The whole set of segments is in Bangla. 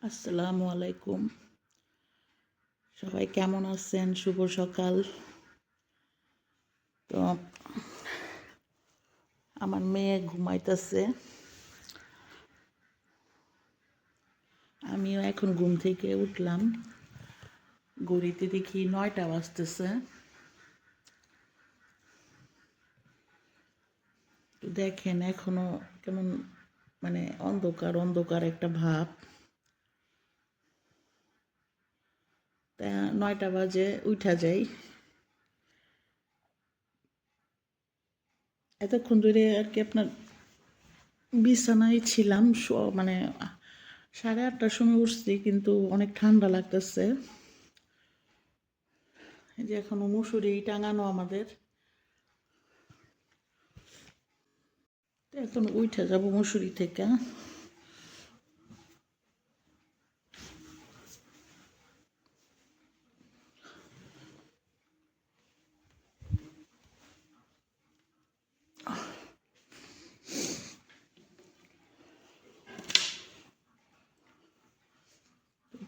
আসসালামু আলাইকুম। সবাই কেমন আছেন? শুভ সকাল। তো আমার মেয়ে ঘুমাইতেছে, আমিও এখন ঘুম থেকে উঠলাম। ঘড়িতে দেখি 9টা বাজতেছে। তো দেখেন এখনো কেমন অন্ধকার অন্ধকার একটা ভাব। তা 9টা বাজে উঠা যাই। এতক্ষণ ধরে আর কি আপনার বিছানায় ছিলাম, 8:30টার সময় উঠছি, কিন্তু অনেক ঠান্ডা লাগতেছে। এই যে এখনো মুসুরি টাঙানো আমাদের, তো এখন উঠে যাব মুসুরি থেকে।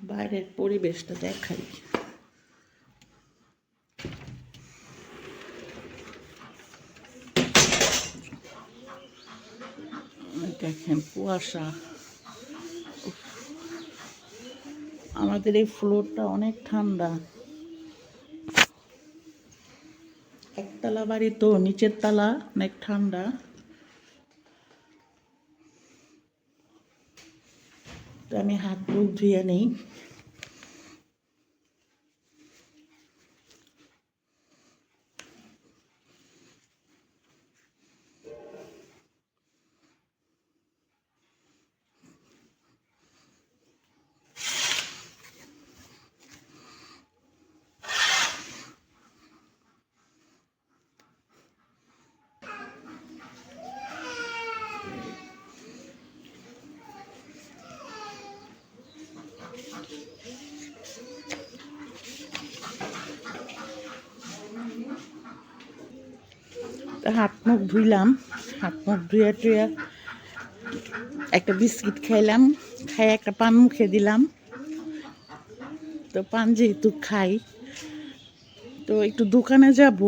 বাইরের পরিবেশটা দেখাই। দেখেন কুয়াশা। আমাদের এই ফ্লোরটা অনেক ঠান্ডা। একতলা বাড়ি, তো নিচের তলা অনেক ঠান্ডা। তো আমি হাত মুখ ধুয়ে নেই। হাত মুখ ধুইলাম, হাত মুখ ধুয়ে টুয়ে একটা বিস্কিট খাইলাম, খাই একটা পান মুখে দিলাম। তো পান যেহেতু খাই, তো একটু দোকানে যাব,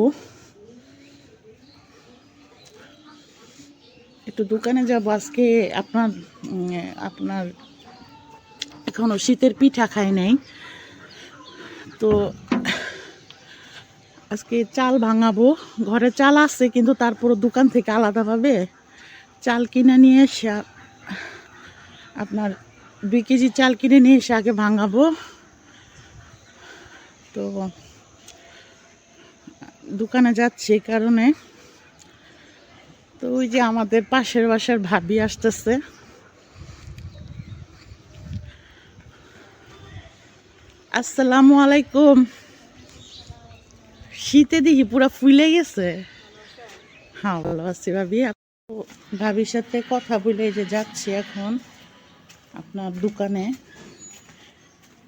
আজকে। আপনার এখনো শীতের পিঠা খাই নাই, তো আজকে চাল ভাঙাবো। ঘরে চাল আছে, কিন্তু তারপরও দোকান থেকে আলাদাভাবে চাল কিনে নিয়ে এসে, আপনার 2 কেজি চাল কিনে নিয়ে এসে আগে ভাঙাবো। তো দোকানে যাচ্ছি এই কারণে। তো ওই যে আমাদের পাশের বাসার ভাবি আসতেছে। আসসালামু আলাইকুম। শীতে দেখি পুরা ফুলে গেছে। হ্যাঁ, ভালো আছি ভাবি। ভাবির সাথে কথা বলে যে যাচ্ছি এখন আপনার দোকানে।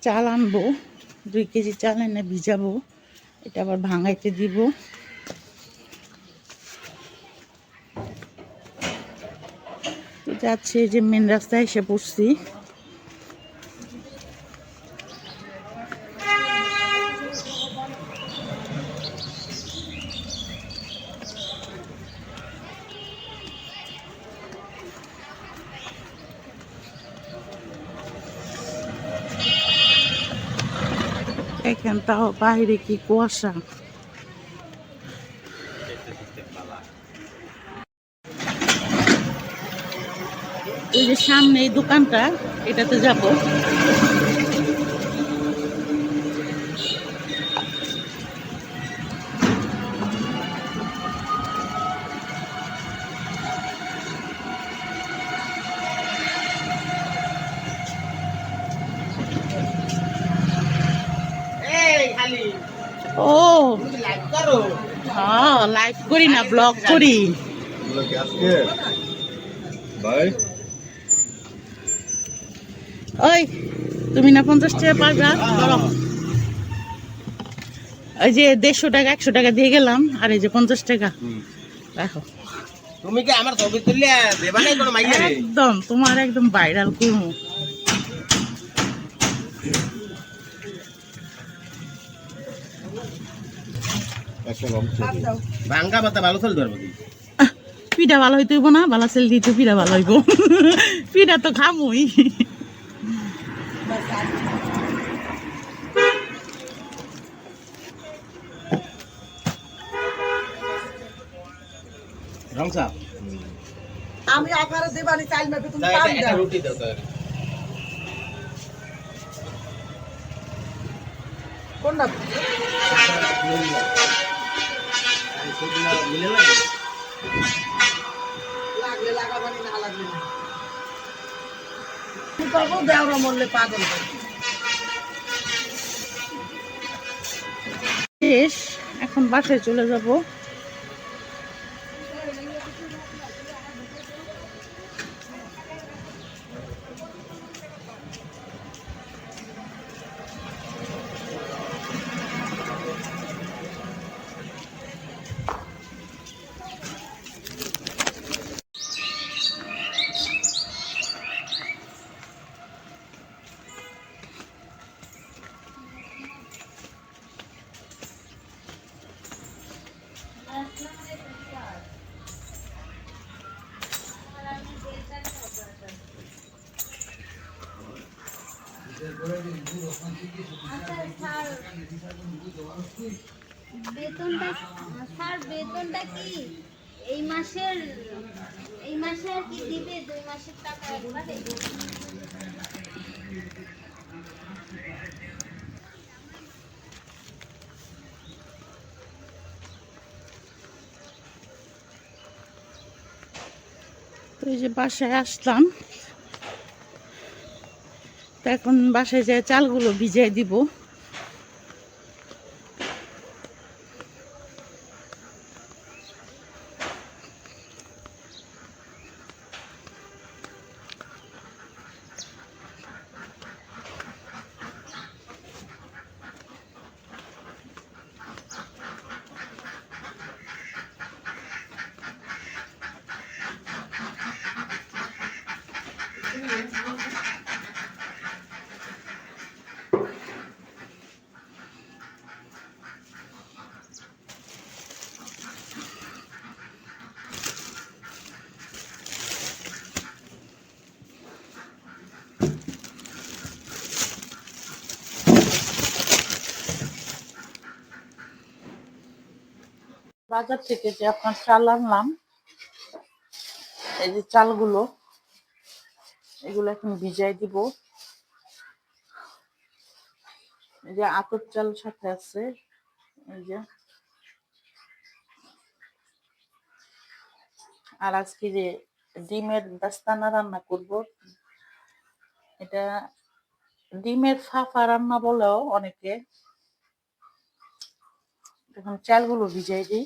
চাল আনবো, 2 কেজি চাল এনে ভিজাবো, এটা আবার ভাঙাইতে দিব। তো যাচ্ছি, এই যে মেন রাস্তায় এসে পড়ছি। দেখেন তাও বাইরে কি কুয়াশা। ওই যে সামনে এই দোকানটা, এটাতে যাব। ও হ্যাঁ, লাইভ করি না, ব্লগ করি। ওই তুমি না 50 টাকা পারবা, ওই যে 150 টাকা 100 টাকা দিয়ে গেলাম, আর এই যে 50 টাকা দেখো। তুমি কি আমার ছবি তুললে দেবা না কোনো মাইয়া? একদম তোমার একদম ভাইরাল করবো। ভাঙ্গা পাতা ভালো চলতে পারবো কি পিঠা ভালো হইতে হইব না, বালা সেল দিতে পিঠা ভালো হইব। পিঠা তো খামই। রংসা আমি আকারে দেবানি চাইল মেপে তুমি পান এটা দাও রুটি দাও তো কোনটা মিলে লাগে লাগলে লাগাবানি না লাগলে না কি করবো দেওরা মরলে পাগল হবে। শেষ, এখন বাসায় চলে যাব। বেতনটা স্যার বেতনটা কি এই মাসের এই মাসে আর কি দিবে 2 মাসের টাকা একবারে তো এই যে বাসায় আসলাম, তো এখন বাসায় যায় চালগুলো ভিজিয়ে দিব। বাজার থেকে যে আপনার চাল আনলাম, এই যে চালগুলো, এগুলো এখন ভিজাই দিব। এই যে আতপ চাল সাথে আছে, এই যে। আর আজকে যে ডিমের দাস্তানা রান্না করব, এটা ডিমের ফাফা রান্না বলেও অনেকে। এখন চালগুলো ভিজাই দিই।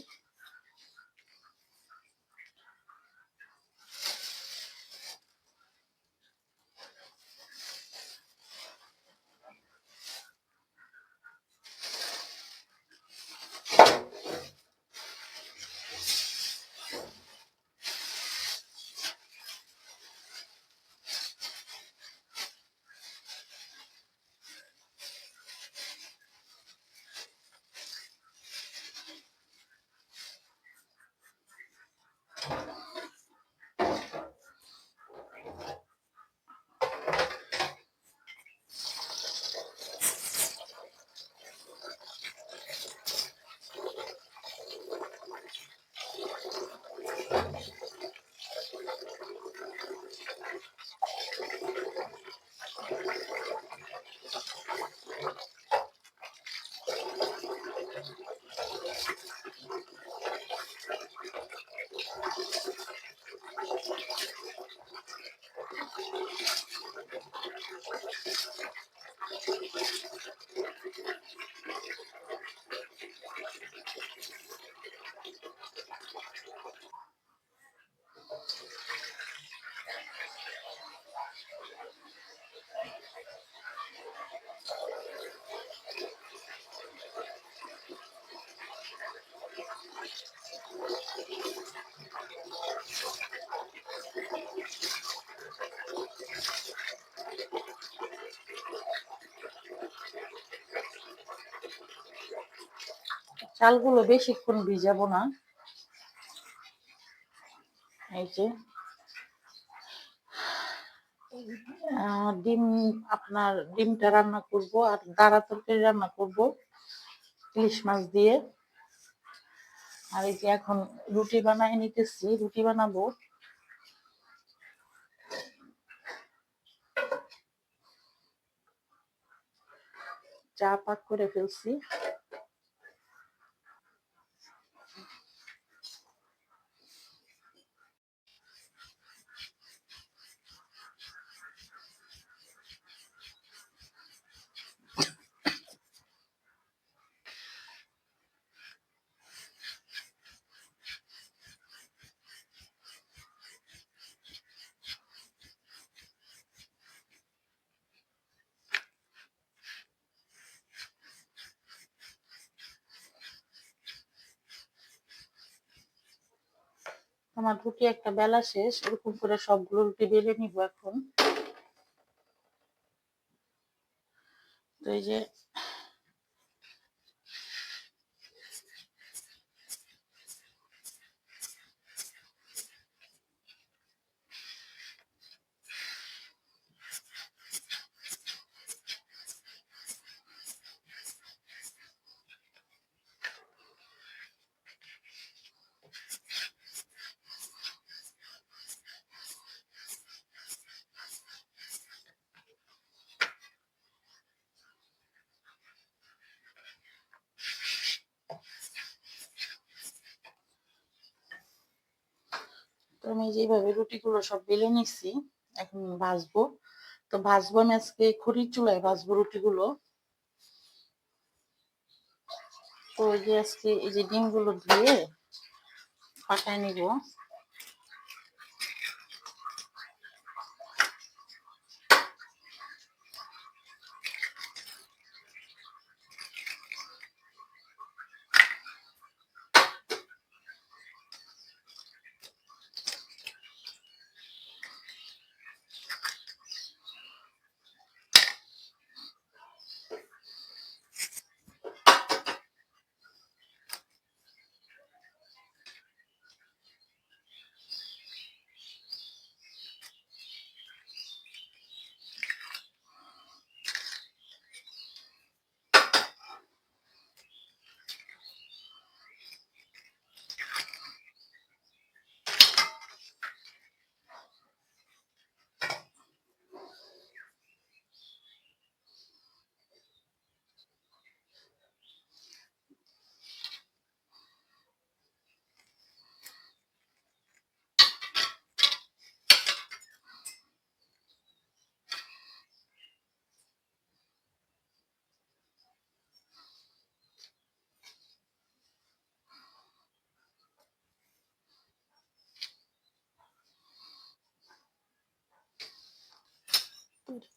চালগুলো বেশিক্ষণ ভিজাবো না। এই যে ডিম, আপনার ডিমটা রান্না করব আর দাঁড়া তরকারি রান্না করব ইলিশ মাছ দিয়ে। আর এই যে এখন রুটি বানাই নিতেছি, রুটি বানাবো। চা পাক করে ফেলছি। আমার রুটি একটা বেলা শেষ, এরকম করে সবগুলো রুটি বেলে নিব এখন। তো এই যে তো আমি যেভাবে রুটিগুলো সব বেলে নিচ্ছি, এখন ভাজবো। তো ভাজবো আমি আজকে খড়ির চুলায় ভাজবো রুটিগুলো। তো এই যে আজকে এই যে ডিমগুলো দিয়ে ফাটায় নিব।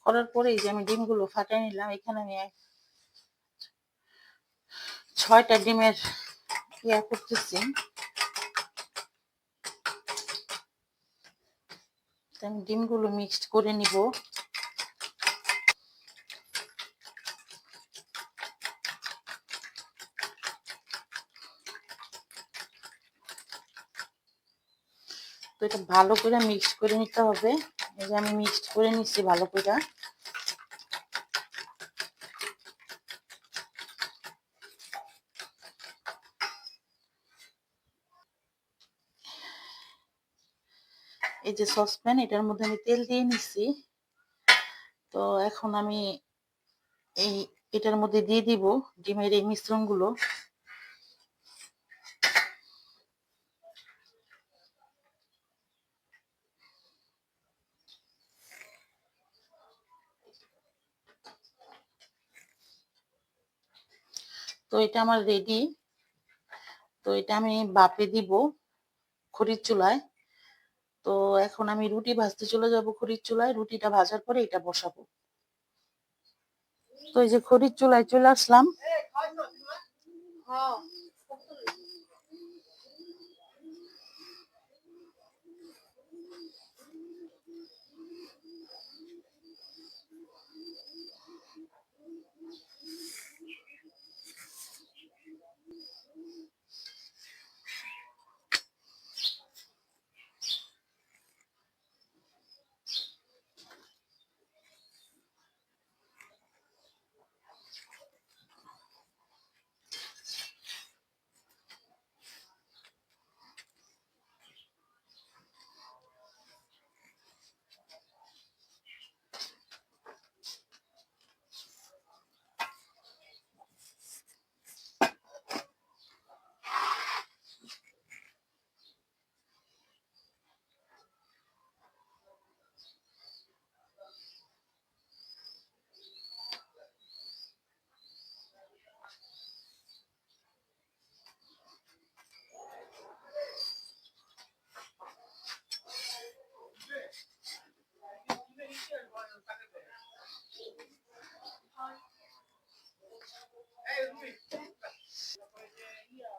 করার পরে এই যে আমি ডিমগুলো ফাটাই নিলাম। এখানে আমি 6টা ডিমের ইয়া করতেছি। আমি ডিমগুলো মিক্সড করে নিব। তো এটা ভালো করে মিক্সড করে নিতে হবে। এই যে আমি মিক্সড করে নিচ্ছি ভালো করে। এই যে সসপ্যান, এটার মধ্যে আমি তেল দিয়ে নিচ্ছি। তো এখন আমি এই এটার মধ্যে দিয়ে দিব ডিমের এই মিশ্রণগুলো। তো এটা আমার রেডি। তো এটা আমি বাপে দিব খড়ির চুলায়। তো এখন আমি রুটি ভাজতে চলে যাব খড়ির চুলায়। রুটিটা ভাজার পরে এটা বসাবো। তো এই যে খড়ির চুলায় চলে আসলাম।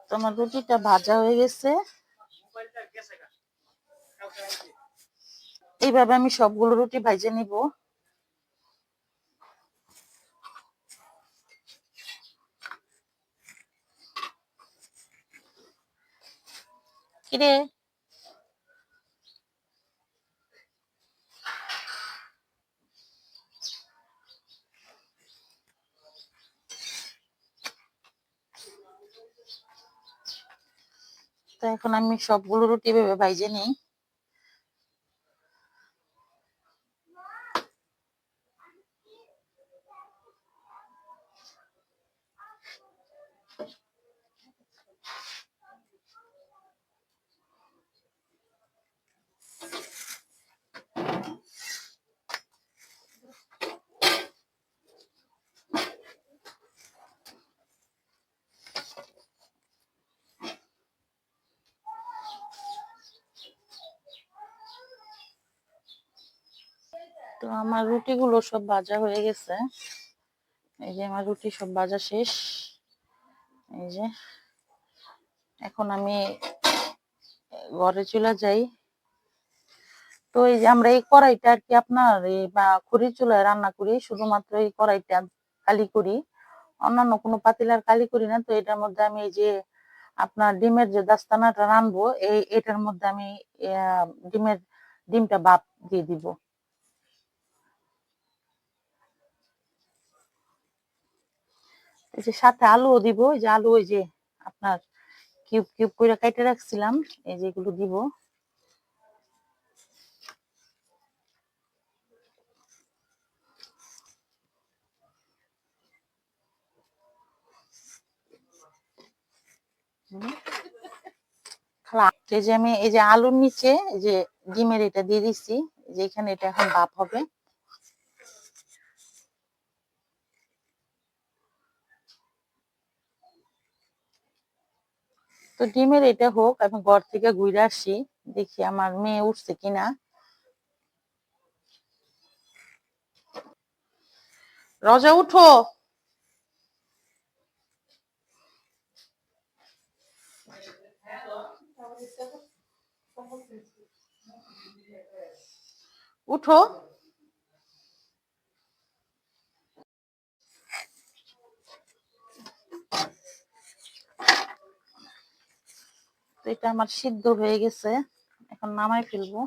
তো আমার রুটিটা ভাজা হয়ে গেছে। এইভাবে আমি সবগুলো রুটি ভাজে নিব। কিরে, তো এখন আমি সবগুলো রুটি ভেবে ভাইজে নিই। তো আমার রুটিগুলো সব ভাজা হয়ে গেছে। এই যে আমার রুটি সব ভাজা শেষ। এই যে এখন আমি ঘরে চলে যাই। তো এই যে আমরা এই কড়াইটা আর কি আপনার এই বা খড়ির চুলায় রান্না করি, শুধুমাত্র এই কড়াইটা কালি করি, অন্যান্য কোনো পাতিলার কালি করি না। তো এটার মধ্যে আমি এই যে আপনার ডিমের যে দাস্তানাটা রানবো, এটার মধ্যে আমি ডিমটা ভাপ দিয়ে দিব। এই যে সাথে আলুও দিব। এই যে আলু ওই যে আপনার কিউব কিউব করে কেটে রাখছিলাম, এই যে এগুলো দিব। এই যে আমি এই যে আলুর নিচে এই যে ডিমের এটা দিয়ে দিচ্ছি, যে এখানে এটা এখন ভাপ হবে। তো ডিমের এটা হোক, আমি ঘর থেকে ঘুরে আসি, দেখি আমার মেয়ে উঠছে কিনা। রজা উঠো। উঠো। তো এটা আমার সিদ্ধ হয়ে গেছে, এখন নামাই ফেলবো।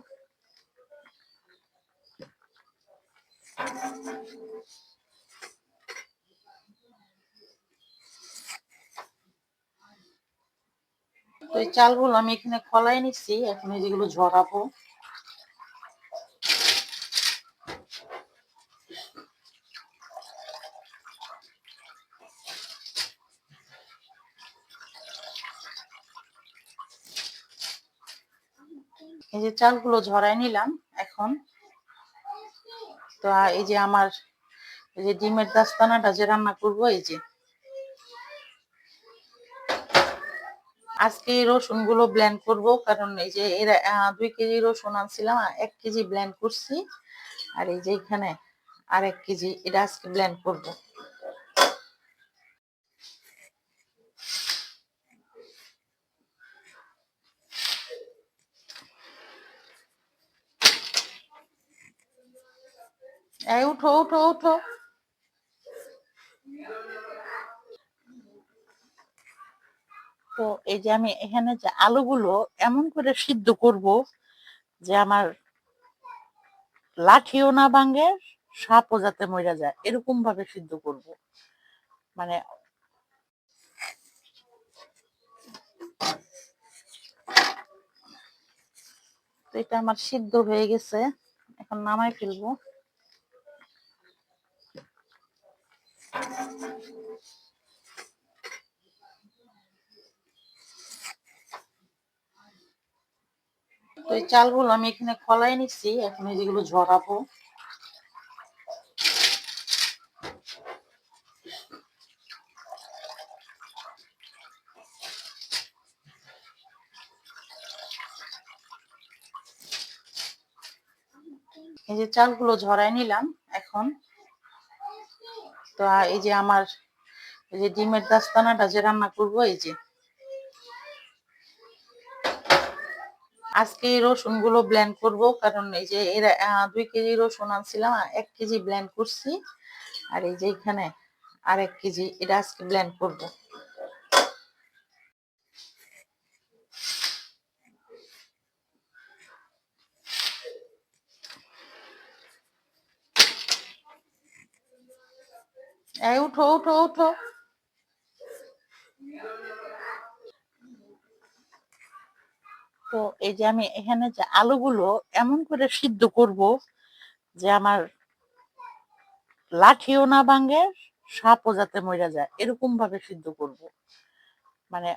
তো এই চালগুলো আমি এখানে খলাই নিচ্ছি, এখন এই যেগুলো ঝরাবো। এই যে চালগুলো ঝরাই নিলাম এখন। তো এই যে আমার এই যে ডিমের দাস্তানাটা যে রান্না করবো, এই যে আজকে এই রসুন গুলো ব্লেন্ড করবো, কারণ এই যে এর 2 কেজি রসুন আনছিলাম, 1 কেজি ব্লেন্ড করছি। আর এই যে এখানে আর 1 কেজি, এটা আজকে ব্লেন্ড করবো। এই উঠো উঠো উঠো। তো এই যে আমি এখানে যে আলুগুলো এমন করে সিদ্ধ করব যে আমার লাঠিও না ভাঙে, সাপও যাতে মরে যায়, এরকম ভাবে সিদ্ধ করব। মানে তো এটা আমার সিদ্ধ হয়ে গেছে, এখন নামাই ফেলবো। তো এই চালগুলো আমি এখানে খলাই নিচ্ছি, এখন এই যেগুলো ঝরাবো। এই যে চালগুলো ঝরাই নিলাম এখন। তো এই যে আমার এই যে ডিমের দাস্তানাটা যে রান্না করবো, এই যে আজকে এই রসুন গুলো ব্লেন্ড করব, কারণ এই যে এর 2 কেজি রসুন আনছিলাম, 1 কেজি ব্লেন্ড করছি। আর এই যে এখানে আর 1 কেজি, এটা আজকে ব্লেন্ড করব। এই উঠো উঠো উঠো। তো এই যে আমি এখানে যে আলুগুলো এমন করে সিদ্ধ করব যে আমার লাঠিও না ভাঙে, সাপও যাতে মরে যায়, এরকম ভাবে সিদ্ধ করব। মানে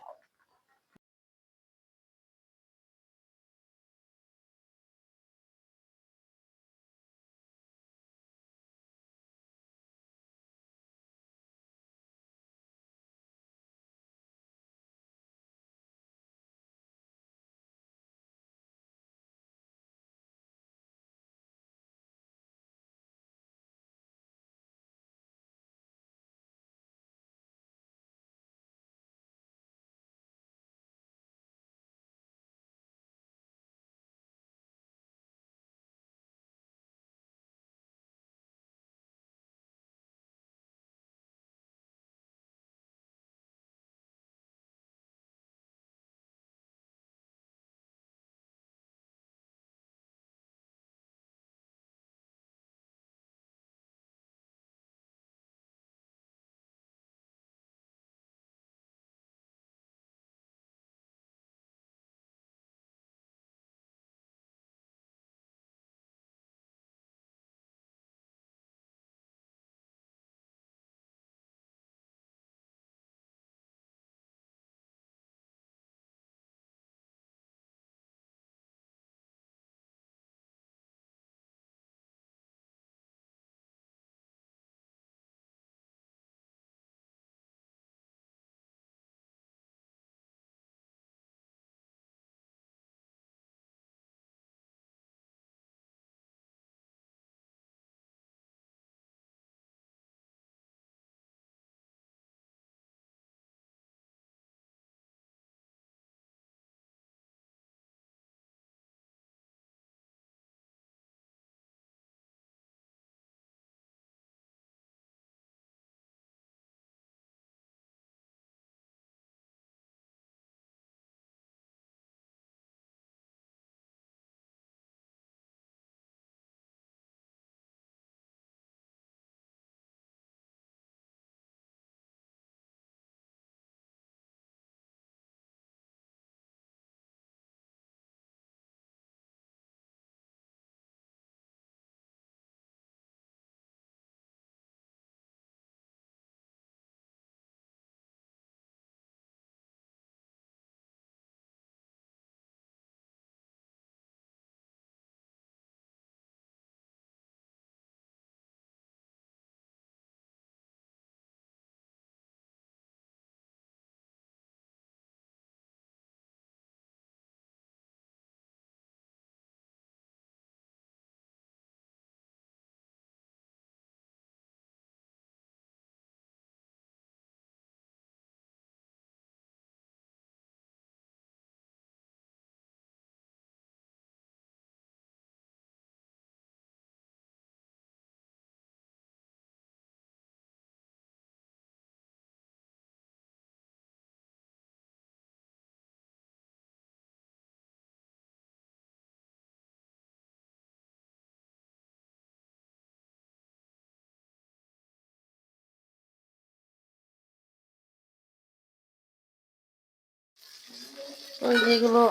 ওই যেগুলো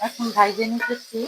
এখন ভাইজে নিতেছি।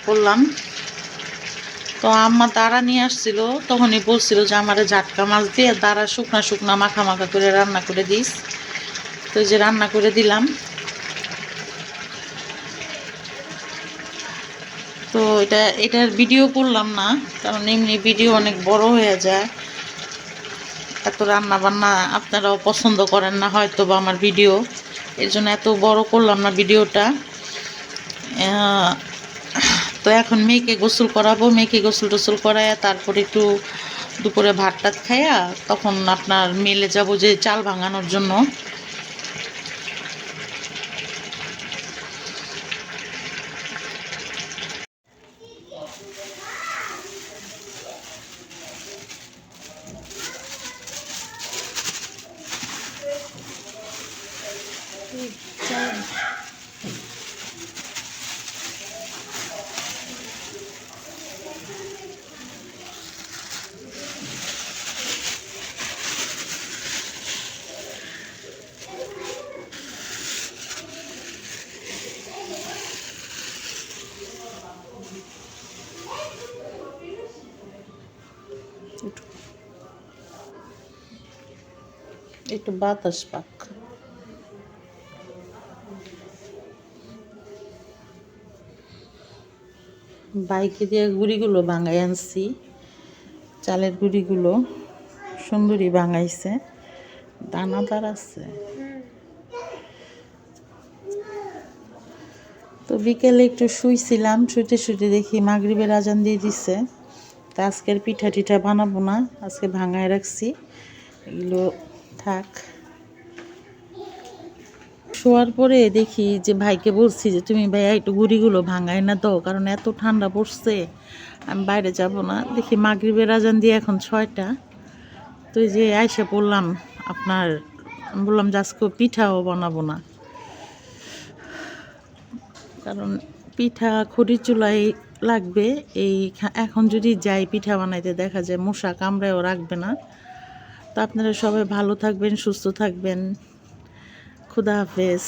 করলাম। তো আম্মা দাঁড়া নিয়ে আসছিল, তখনই বলছিল যে আমারে ঝাটকা মাছ দিয়ে দাঁড়া শুকনা শুকনা মাখা মাখা করে রান্না করে দিস। তো যে রান্না করে দিলাম। তো এটার ভিডিও করলাম না, কারণ এমনি ভিডিও অনেক বড় হয়ে যায়। এত রান্না বান্না আপনারাও পছন্দ করেন না হয়তো বা আমার ভিডিও, এর জন্য এত বড় করলাম না ভিডিওটা। তো এখন মেয়েকে গোসল করাবো, মেয়েকে গোসল টোসল করায় তারপরে একটু দুপুরে ভাত টাত খাইয়া তখন আপনার মেলে যাব যে চাল ভাঙানোর জন্য। একটু বাতাস পাক। বাইকে দিয়ে গুড়িগুলো ভাঙাই আনছি, চালের গুড়িগুলো সুন্দরী ভাঙাইছে, দানাদার আছে। তো বিকেলে একটু শুইছিলাম, শুইতে শুইতে দেখি মাগরিবের আজান দিয়ে দিচ্ছে। তা আজকের পিঠা টিঠা বানাবো না, আজকে ভাঙায় রাখছি, এগুলো থাক। শোয়ার পরে দেখি যে ভাইকে বলছি যে তুমি ভাইয়া একটু গুড়িগুলো ভাঙাই না দাও, কারণ এত ঠান্ডা পড়ছে আমি বাইরে যাব না। দেখি মাগরিবের আজান দিয়ে এখন 6টা। তো এই যে আইসা পড়লাম আপনার, বললাম যে আজকে পিঠাও বানাবো না, কারণ পিঠা খড়ির চুলাই লাগবে। এখন যদি যাই পিঠা বানাইতে দেখা যায় মশা কামড়ায়ও রাখবে না। তো আপনারা সবাই ভালো থাকবেন, সুস্থ থাকবেন। খুদা হাফেজ।